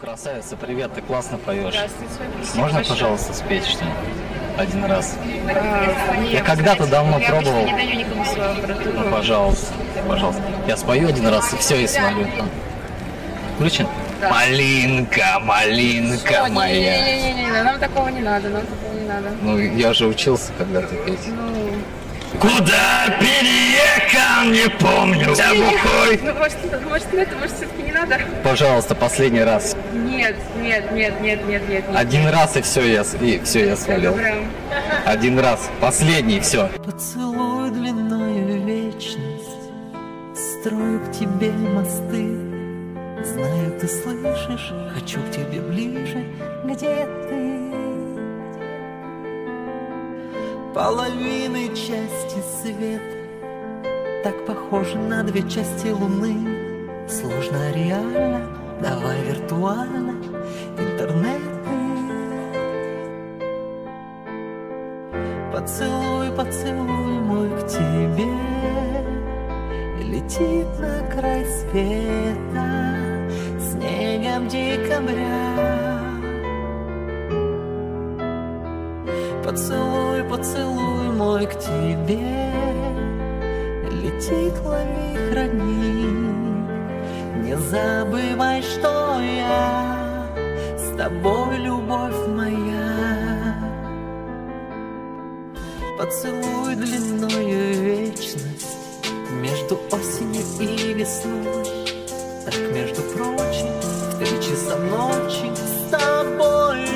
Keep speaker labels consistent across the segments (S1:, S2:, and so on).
S1: Красавица, привет, ты классно поешь.
S2: Здравствуйте.
S1: Можно, пожалуйста, спеть что-нибудь? Один раз. Я когда-то давно пробовал.
S2: Я не даю никому свою аппаратуру.
S1: Ну, пожалуйста, пожалуйста. Я спою один раз, и все, и свалю. Включен?
S2: Да.
S1: Малинка, малинка моя.
S2: Не-не-не, нам такого не надо,
S1: Ну, я же учился когда-то петь.
S2: Ну...
S1: Куда переехал, не помню. Я бухой.
S2: Ну, может, это, может, все-таки не надо?
S1: Пожалуйста, последний раз.
S2: Нет.
S1: Один раз, и все, я свалил. Один раз, последний, все.
S3: Поцелуй длиною вечность, строю к тебе мосты. Знаю, ты слышишь, хочу к тебе ближе, где ты? Половины части света, так похожи на две части луны. Сложно реально, давай виртуально, интернеты. Поцелуй, поцелуй мой к тебе, летит на край света снегом декабря. Поцелуй, поцелуй мой к тебе, лети, лови, храни. Не забывай, что я с тобой, любовь моя. Поцелуй длиною вечность между осенью и весной. Так, между прочим, в 3 часа ночи с тобой.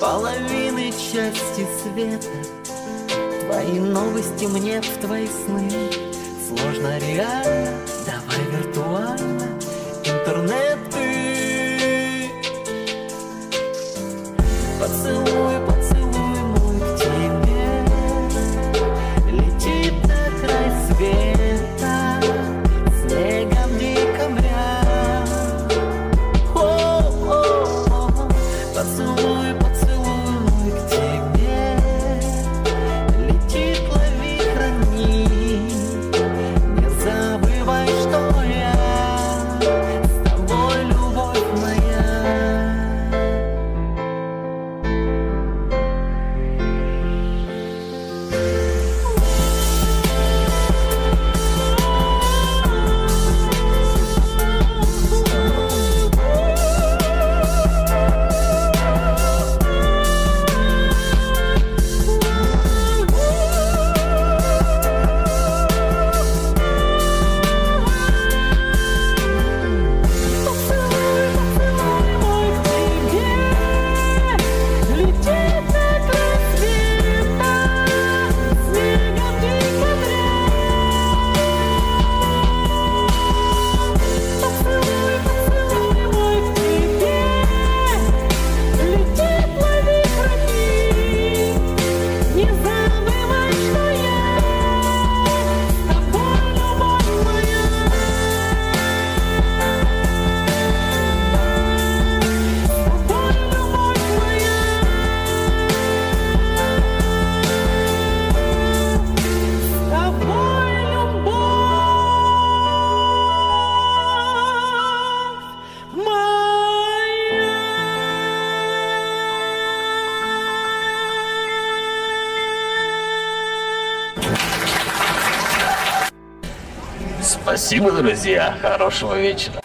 S3: Половины части света, твои новости мне в твои сны. Сложно реально, давай виртуально, интернеты. Поцелуй, поцелуй мой к тебе, летит на край света снегом декабря. О-о-о. Поцелуй, поцелуй мой к тебе, летит, лови, храни. Не забывай, что я с тобой, любовь моя.
S1: Спасибо, друзья. Хорошего вечера.